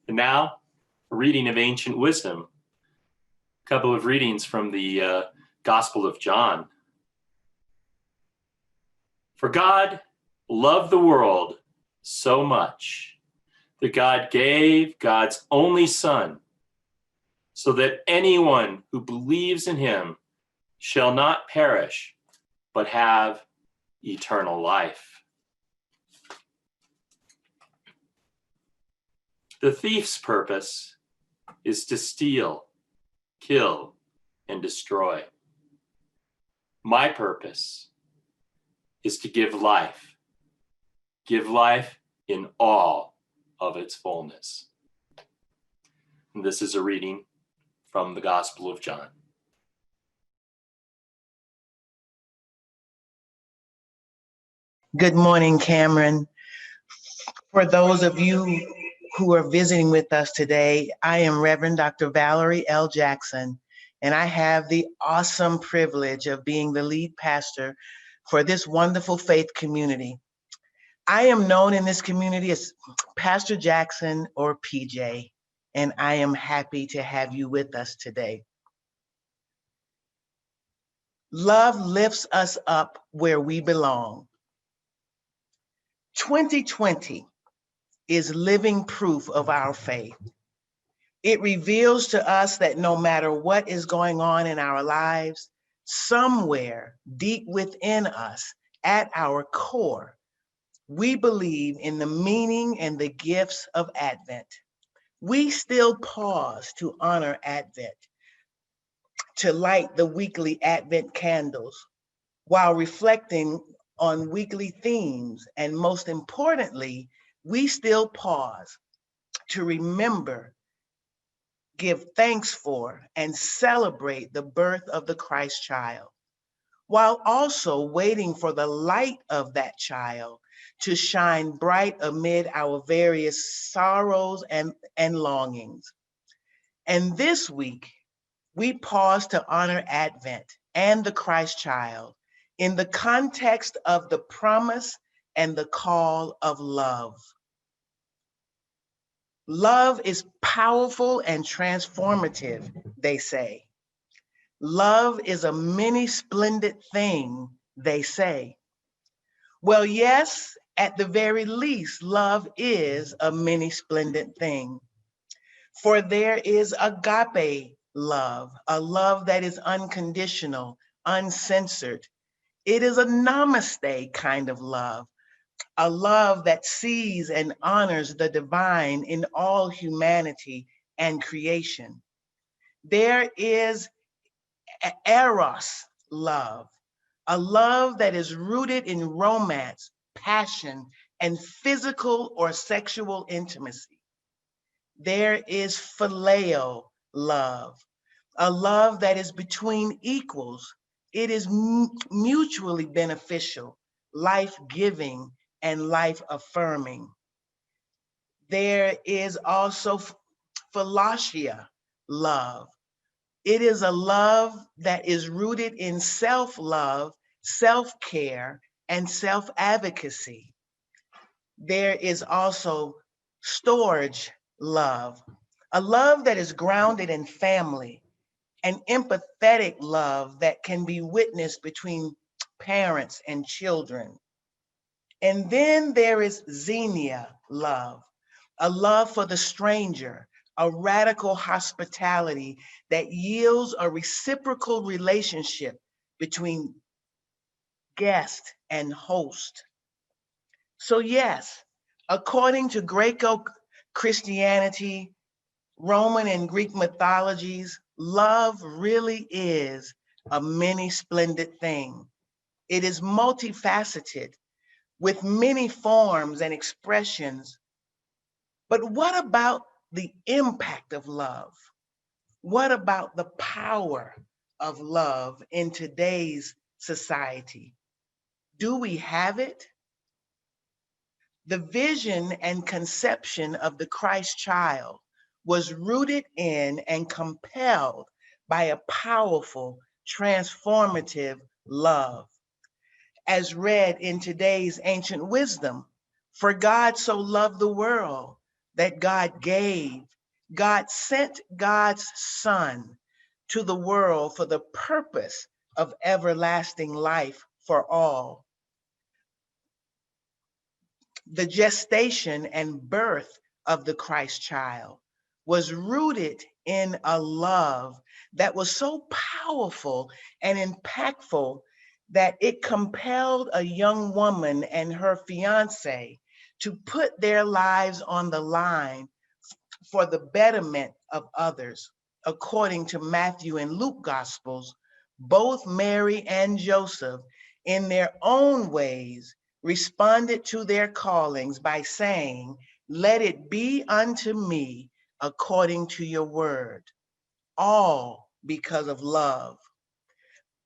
And now, a reading of ancient wisdom, a couple of readings from the Gospel of John. For God loved the world so much that God gave God's only Son, so that anyone who believes in him shall not perish, but have eternal life. The thief's purpose is to steal, kill, and destroy. My purpose is to give life in all of its fullness. And this is a reading from the Gospel of John. Good morning, Cameron. For those of you who are visiting with us today, I am Reverend Dr. Valerie L. Jackson, and I have the awesome privilege of being the lead pastor for this wonderful faith community. I am known in this community as Pastor Jackson or PJ, and I am happy to have you with us today. Love lifts us up where we belong. 2020 is living proof of our faith. It reveals to us that no matter what is going on in our lives, somewhere deep within us, at our core, we believe in the meaning and the gifts of Advent. We still pause to honor Advent, to light the weekly Advent candles, while reflecting on weekly themes, and most importantly, we still pause to remember, give thanks for, and celebrate the birth of the Christ child, while also waiting for the light of that child to shine bright amid our various sorrows and longings. And this week, we pause to honor Advent and the Christ child in the context of the promise and the call of love. Love is powerful and transformative, they say. Love is a many splendid thing, they say. Well, yes, at the very least, love is a many splendid thing. For there is agape love, a love that is unconditional, uncensored. It is a namaste kind of love, a love that sees and honors the divine in all humanity and creation. There is eros love, a love that is rooted in romance, passion, and physical or sexual intimacy. There is phileo love, a love that is between equals. It is mutually beneficial, life-giving, and life-affirming. There is also philatia love. It is a love that is rooted in self-love, self-care, and self-advocacy. There is also storge love, a love that is grounded in family, an empathetic love that can be witnessed between parents and children. And then there is xenia love, a love for the stranger, a radical hospitality that yields a reciprocal relationship between guest and host. So yes, according to Greco-Christianity, Roman and Greek mythologies, love really is a many splendid thing. It is multifaceted with many forms and expressions. But what about the impact of love? What about the power of love in today's society? Do we have it? The vision and conception of the Christ child was rooted in and compelled by a powerful, transformative love. As read in today's ancient wisdom, for God so loved the world that God gave. God sent God's Son to the world for the purpose of everlasting life for all. The gestation and birth of the Christ child was rooted in a love that was so powerful and impactful that it compelled a young woman and her fiance to put their lives on the line for the betterment of others. According to Matthew and Luke Gospels, both Mary and Joseph, in their own ways, responded to their callings by saying, "Let it be unto me according to your word," all because of love.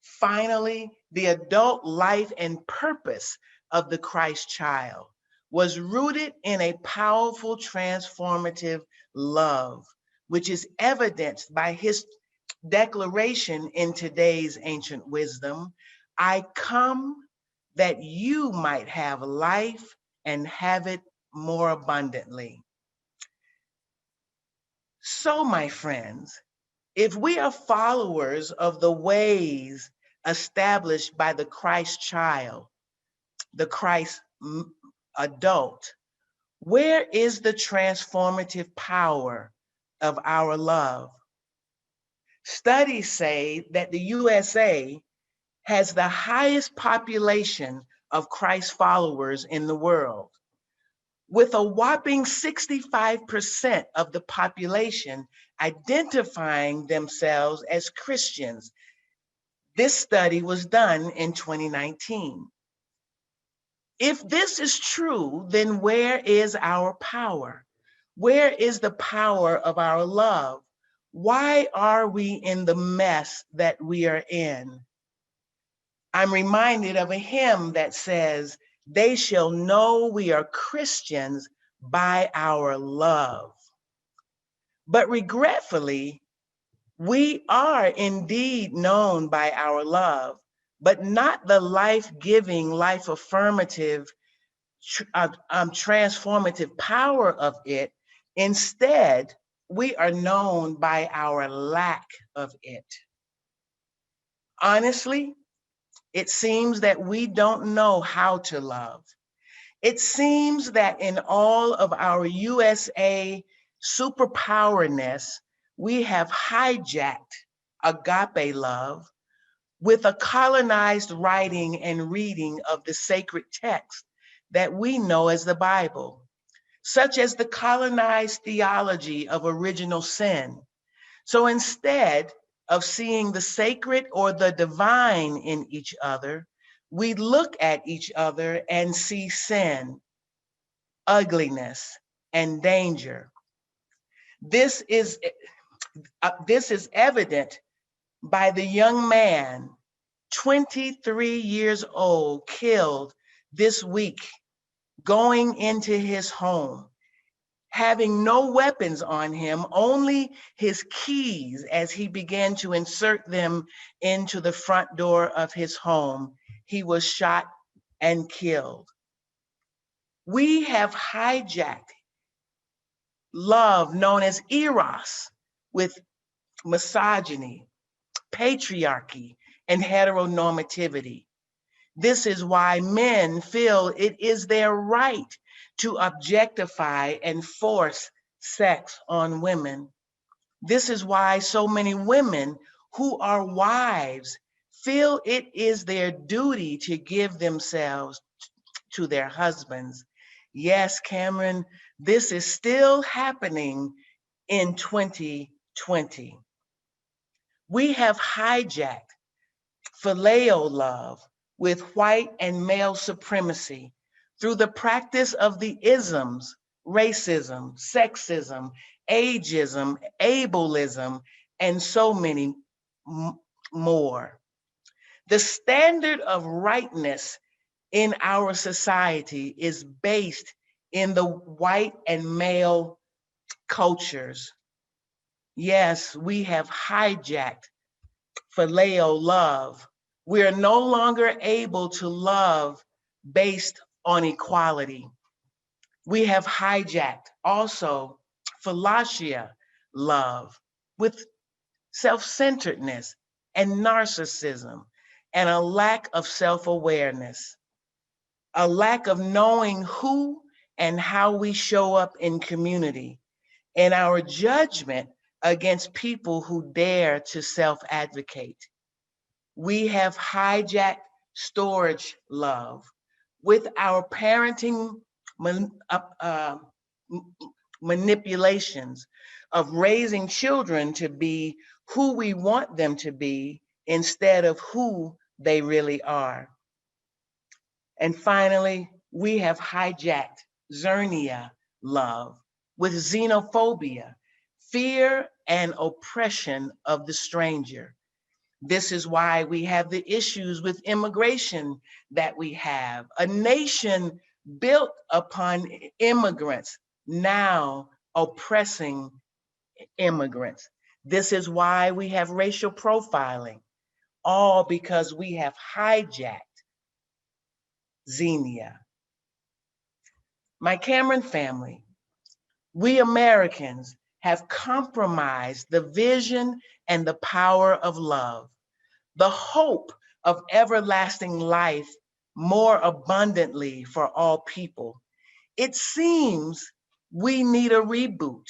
Finally, the adult life and purpose of the Christ child was rooted in a powerful transformative love, which is evidenced by his declaration in today's ancient wisdom: "I come that you might have life and have it more abundantly." So, my friends, if we are followers of the ways established by the Christ child, the Christ adult, where is the transformative power of our love? Studies say that the USA has the highest population of Christ followers in the world, with a whopping 65% of the population identifying themselves as Christians. This study was done in 2019. If this is true, then where is our power? Where is the power of our love? Why are we in the mess that we are in? I'm reminded of a hymn that says, "They shall know we are Christians by our love." But regretfully, we are indeed known by our love, but not the life-giving, life-affirmative, transformative power of it. Instead, we are known by our lack of it. Honestly, it seems that we don't know how to love. It seems that in all of our USA superpowerness, we have hijacked agape love with a colonized writing and reading of the sacred text that we know as the Bible, such as the colonized theology of original sin. So instead of seeing the sacred or the divine in each other, we look at each other and see sin, ugliness, and danger. This is evident by the young man, 23 years old, killed this week, going into his home, having no weapons on him, only his keys as he began to insert them into the front door of his home. He was shot and killed. We have hijacked love known as eros with misogyny, patriarchy, and heteronormativity. This is why men feel it is their right to objectify and force sex on women. This is why so many women who are wives feel it is their duty to give themselves to their husbands. Yes, Cameron, this is still happening in 2020. We have hijacked phileo love with white and male supremacy through the practice of the isms, racism, sexism, ageism, ableism, and so many more. The standard of rightness in our society is based in the white and male cultures. Yes, we have hijacked phileo love. We are no longer able to love based on equality. We have hijacked also philotia, love, with self-centeredness and narcissism and a lack of self-awareness, a lack of knowing who and how we show up in community, and our judgment against people who dare to self-advocate. We have hijacked storage love with our parenting manipulations of raising children to be who we want them to be instead of who they really are. And finally, we have hijacked Zernia love with xenophobia, fear and oppression of the stranger. This is why we have the issues with immigration that we have. A nation built upon immigrants now oppressing immigrants. This is why we have racial profiling, all because we have hijacked xenia. My Cameron family, we Americans have compromised the vision and the power of love, the hope of everlasting life more abundantly for all people. It seems we need a reboot.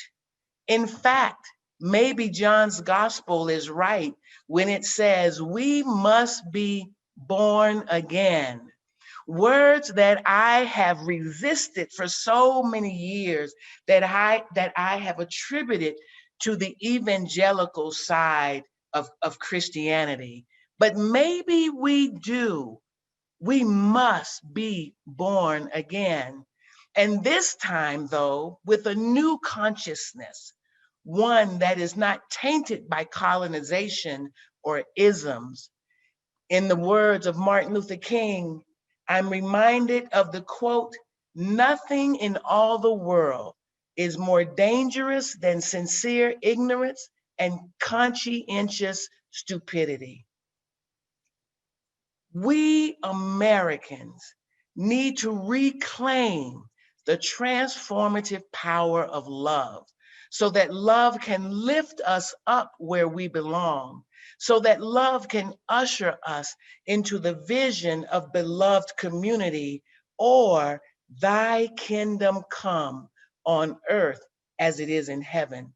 In fact, maybe John's gospel is right when it says we must be born again. Words that I have resisted for so many years, that I have attributed to the evangelical side of Christianity. But maybe we do. We must be born again. And this time, though, with a new consciousness, one that is not tainted by colonization or isms. In the words of Martin Luther King, I'm reminded of the quote, "Nothing in all the world is more dangerous than sincere ignorance and conscientious stupidity." We Americans need to reclaim the transformative power of love so that love can lift us up where we belong, so that love can usher us into the vision of beloved community, or thy kingdom come on earth as it is in heaven.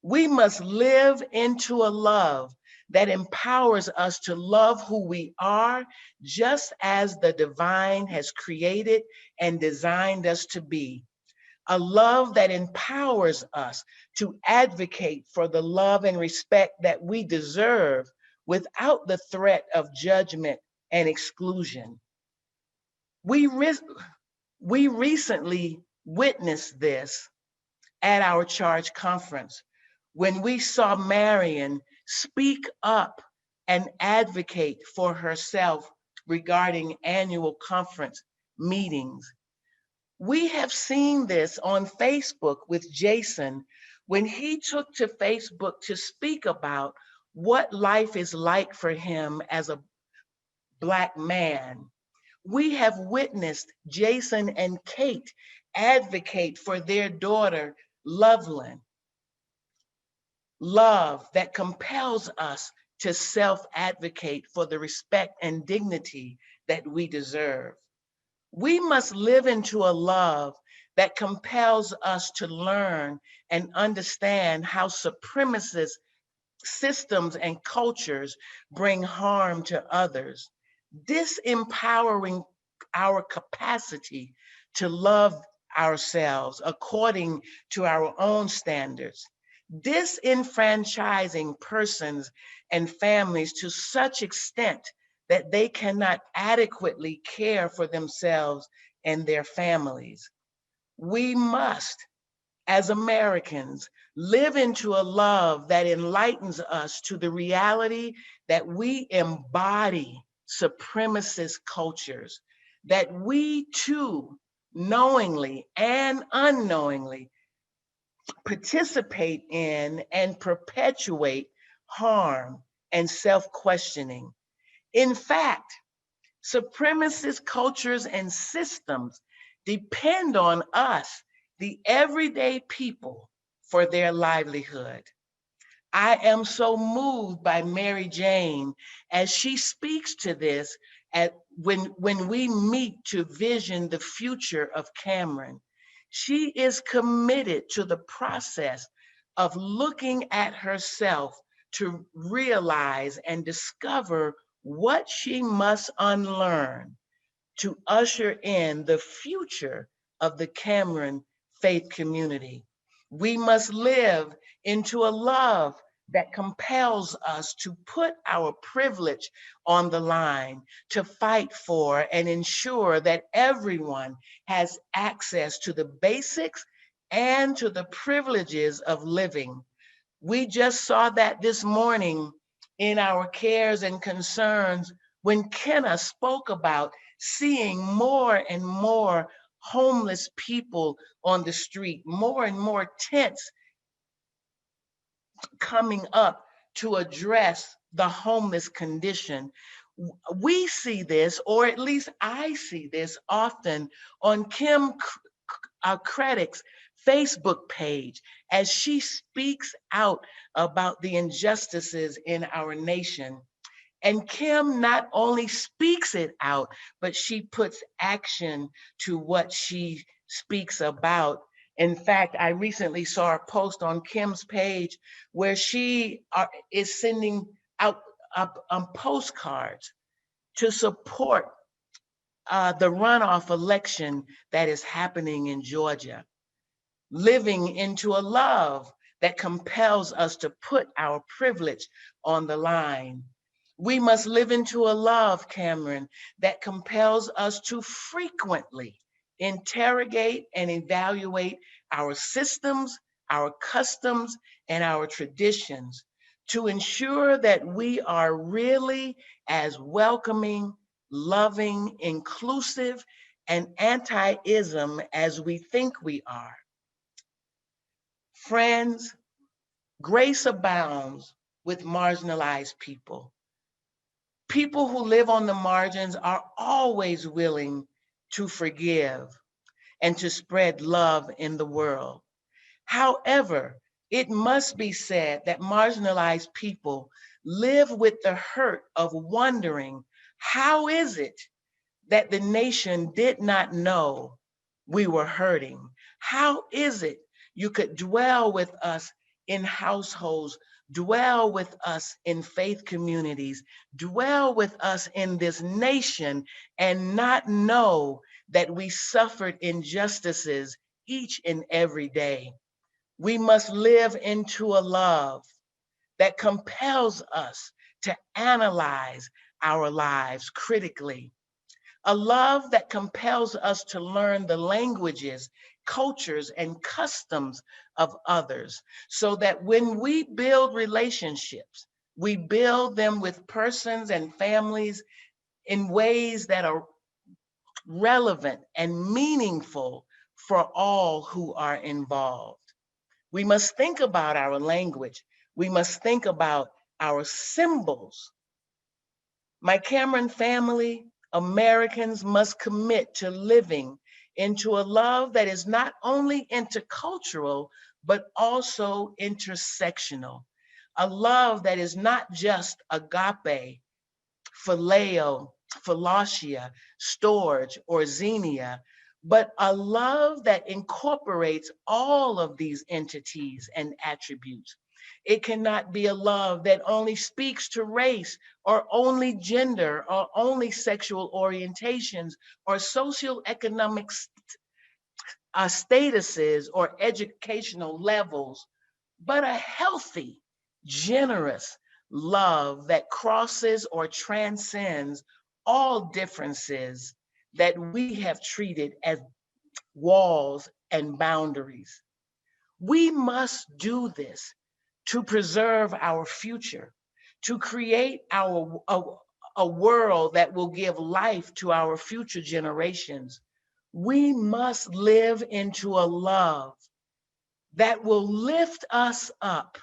We must live into a love that empowers us to love who we are, just as the divine has created and designed us to be. A love that empowers us to advocate for the love and respect that we deserve without the threat of judgment and exclusion. We, we recently witnessed this at our church conference when we saw Marion speak up and advocate for herself regarding annual conference meetings. We have seen this on Facebook with Jason when he took to Facebook to speak about what life is like for him as a Black man. We have witnessed Jason and Kate advocate for their daughter, Loveland. Love that compels us to self-advocate for the respect and dignity that we deserve. We must live into a love that compels us to learn and understand how supremacist systems and cultures bring harm to others, disempowering our capacity to love ourselves according to our own standards, disenfranchising persons and families to such extent that they cannot adequately care for themselves and their families. We must, as Americans, live into a love that enlightens us to the reality that we embody supremacist cultures, that we too, knowingly and unknowingly, participate in and perpetuate harm and self-questioning. In fact, supremacist cultures and systems depend on us, the everyday people, for their livelihood. I am so moved by Mary Jane as she speaks to this when we meet to vision the future of Cameron. She is committed to the process of looking at herself to realize and discover what she must unlearn to usher in the future of the Cameron faith community. We must live into a love that compels us to put our privilege on the line, to fight for and ensure that everyone has access to the basics and to the privileges of living. We just saw that this morning in our cares and concerns when Kenna spoke about seeing more and more homeless people on the street, more and more tents coming up to address the homeless condition. We see this, or at least I see this often on Kim Craddock's Facebook page as she speaks out about the injustices in our nation. And Kim not only speaks it out, but she puts action to what she speaks about. In fact, I recently saw a post on Kim's page where she is sending out postcards to support the runoff election that is happening in Georgia, living into a love that compels us to put our privilege on the line. We must live into a love, Cameron, that compels us to frequently interrogate and evaluate our systems, our customs, and our traditions to ensure that we are really as welcoming, loving, inclusive, and anti-ism as we think we are. Friends, grace abounds with marginalized people. People who live on the margins are always willing to forgive and to spread love in the world. However, it must be said that marginalized people live with the hurt of wondering, how is it that the nation did not know we were hurting? How is it you could dwell with us in households, dwell with us in faith communities, dwell with us in this nation, and not know that we suffered injustices each and every day? We must live into a love that compels us to analyze our lives critically, a love that compels us to learn the languages, cultures, and customs of others, so that when we build relationships, we build them with persons and families in ways that are relevant and meaningful for all who are involved. We must think about our language. We must think about our symbols. My Cameron family, Americans must commit to living into a love that is not only intercultural, but also intersectional. A love that is not just agape, phileo, philosia, storge, or xenia, but a love that incorporates all of these entities and attributes. It cannot be a love that only speaks to race or only gender or only sexual orientations or socioeconomic statuses or educational levels, but a healthy, generous love that crosses or transcends all differences that we have treated as walls and boundaries. We must do this to preserve our future, to create a world that will give life to our future generations. We must live into a love that will lift us up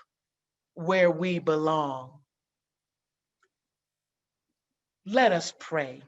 where we belong. Let us pray.